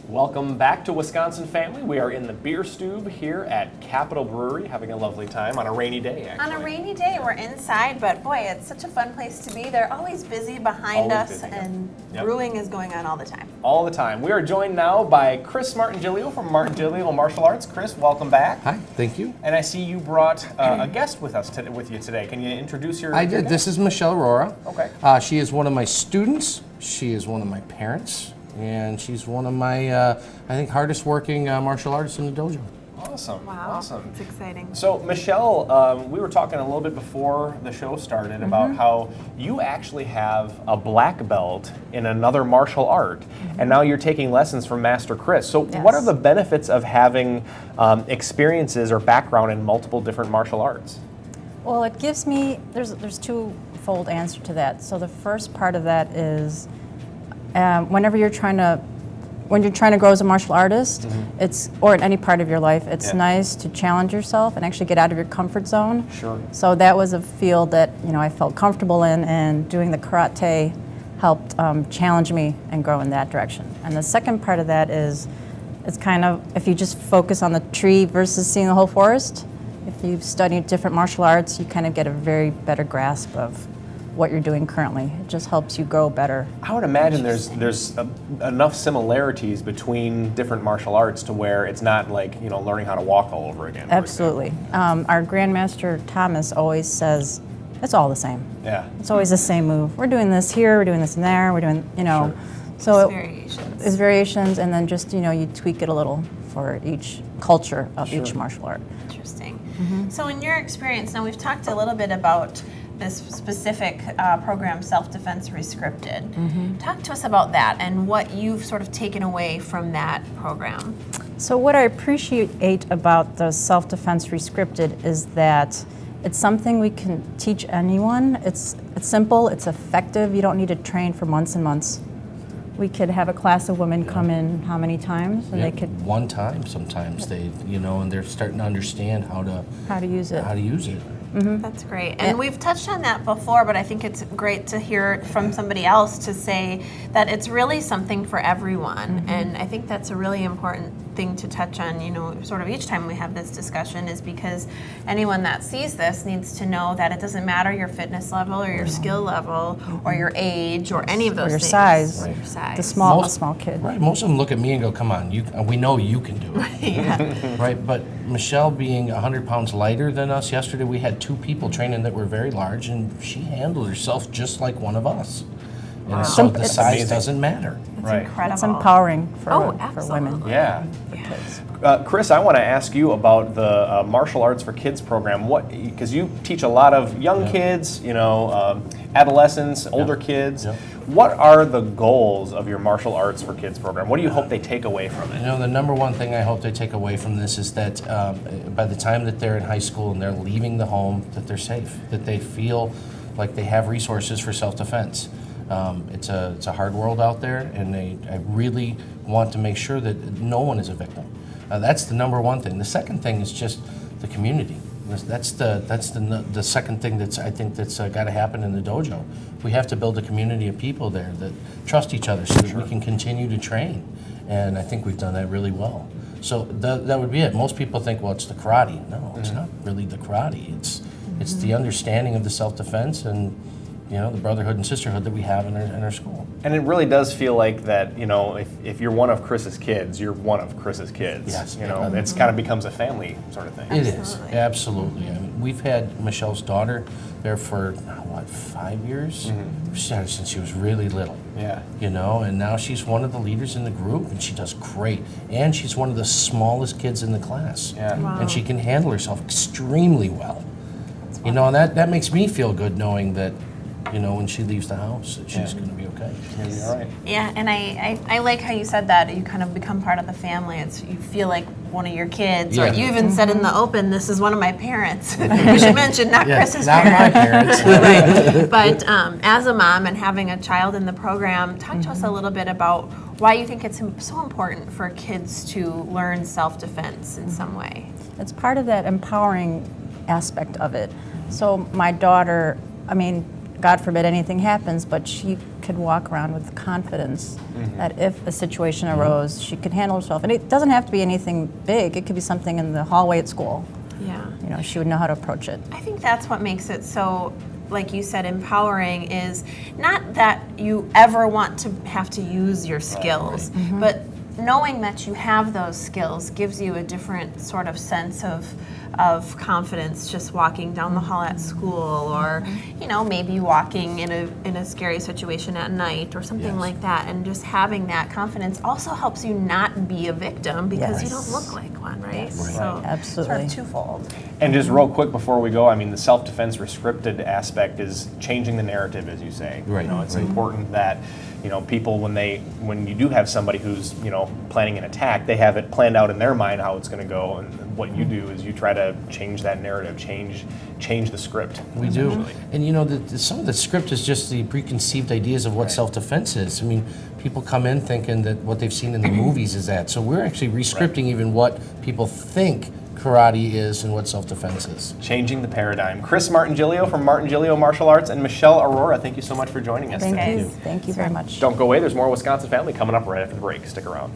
Welcome back to Wisconsin Family. We are in the beer stube here at Capitol Brewery, having a lovely time on a rainy day, actually. On a rainy day, we're inside, but boy, it's such a fun place to be. They're always busy behind us, and brewing is going on all the time. All the time. We are joined now by Chris Martingilio from Martingilio Martial Arts. Chris, welcome back. Hi, thank you. And I see you brought a guest with you today. Can you introduce your I did. guest? This is Michelle Aurora. Okay. She is one of my students. She is one of my parents. And she's one of my, I think, hardest working martial artists in the dojo. Awesome. Wow. Awesome. It's exciting. So, Michelle, we were talking a little bit before the show started about how you actually have a black belt in another martial art, and now you're taking lessons from Master Chris. So, what are the benefits of having experiences or background in multiple different martial arts? Well, it gives me, there's two-fold answer to that. So the first part of that is when you're trying to grow as a martial artist, or in any part of your life, it's nice to challenge yourself and actually get out of your comfort zone. Sure. So that was a field that I felt comfortable in, and doing the karate helped challenge me and grow in that direction. And the second part of that is, it's kind of, if you just focus on the tree versus seeing the whole forest, if you've studied different martial arts, you kind of get a very better grasp of what you're doing currently. It just helps you grow better. I would imagine there's enough similarities between different martial arts to where it's not like learning how to walk all over again. Absolutely. Our Grandmaster Thomas always says it's all the same. Yeah. It's always the same move. We're doing this here, we're doing this and there, we're doing, Sure. So variations. It's variations, and then just you tweak it a little for each culture of each martial art. Interesting. So in your experience, now we've talked a little bit about this specific program, Self-Defense Rescripted. Talk to us about that and what you've sort of taken away from that program. So what I appreciate about the Self-Defense Rescripted is that it's something we can teach anyone. It's simple, it's effective. You don't need to train for months and months. We could have a class of women come in how many times, and they could one time sometimes they and they're starting to understand how to use it. That's great. And we've touched on that before, but I think it's great to hear from somebody else to say that it's really something for everyone. And I think that's a really important thing to touch on, sort of each time we have this discussion, is because anyone that sees this needs to know that it doesn't matter your fitness level or your skill level or your age or any of those your things. size. Or your size. The small kid. Right. Most of them look at me and go, "Come on, we know you can do it." Right. But Michelle, being 100 pounds lighter than us, yesterday we had two people training that were very large, and she handled herself just like one of us. And so the size doesn't matter. It's incredible. It's empowering for women. Yeah. For kids. Chris, I want to ask you about the Martial Arts for Kids program. Because you teach a lot of young kids, adolescents, older kids. What are the goals of your Martial Arts for Kids program? What do you hope they take away from it? The number one thing I hope they take away from this is that by the time that they're in high school and they're leaving the home, that they're safe, that they feel like they have resources for self-defense. It's a hard world out there, and I really want to make sure that no one is a victim. That's the number one thing. The second thing is just the community. That's the second thing that's got to happen in the dojo. We have to build a community of people there that trust each other so that we can continue to train, and I think we've done that really well. So that would be it. Most people think, well, it's the karate. No, it's not really the karate. It's the understanding of the self-defense and the brotherhood and sisterhood that we have in our school. And it really does feel like that, if you're one of Chris's kids, you're one of Chris's kids. Yes. It's kind of becomes a family sort of thing. It is, absolutely. I mean, we've had Michelle's daughter there for, 5 years? She started since she was really little. Yeah. And now she's one of the leaders in the group, and she does great. And she's one of the smallest kids in the class. Yeah. Wow. And she can handle herself extremely well. And that makes me feel good knowing that when she leaves the house, that she's going to be okay. You're right. Yeah, and I like how you said that. You kind of become part of the family. You feel like one of your kids. Or you even said in the open, this is one of my parents. We should mention, not Chris's not parents. my parents. Right. But as a mom and having a child in the program, talk to us a little bit about why you think it's so important for kids to learn self-defense in some way. It's part of that empowering aspect of it. So my daughter, God forbid anything happens, but she could walk around with confidence that if a situation arose, she could handle herself. And it doesn't have to be anything big. It could be something in the hallway at school. Yeah. You know, she would know how to approach it. I think that's what makes it so, like you said, empowering is not that you ever want to have to use your skills, but knowing that you have those skills gives you a different sort of sense of confidence just walking down the hall at school, or you know, maybe walking in a scary situation at night or something like that, and just having that confidence also helps you not be a victim because you don't look like one, right? So Absolutely. sort of twofold. And just real quick before we go, I mean, the self-defense restricted aspect is changing the narrative, as you say. Right. You know, it's important that, you know, people when you do have somebody who's, you know, planning an attack, they have it planned out in their mind how it's going to go, and what you do is you try to change that narrative, change the script. We do. And you know, some of the script is just the preconceived ideas of what self-defense is. I mean, people come in thinking that what they've seen in the movies is that. So we're actually re-scripting even what people think karate is and what self-defense is. Changing the paradigm. Chris Martingilio from Martingilio Martial Arts and Michelle Aurora, thank you so much for joining us Thank today. you. Thank you very much. Don't go away. There's more Wisconsin Family coming up right after the break. Stick around.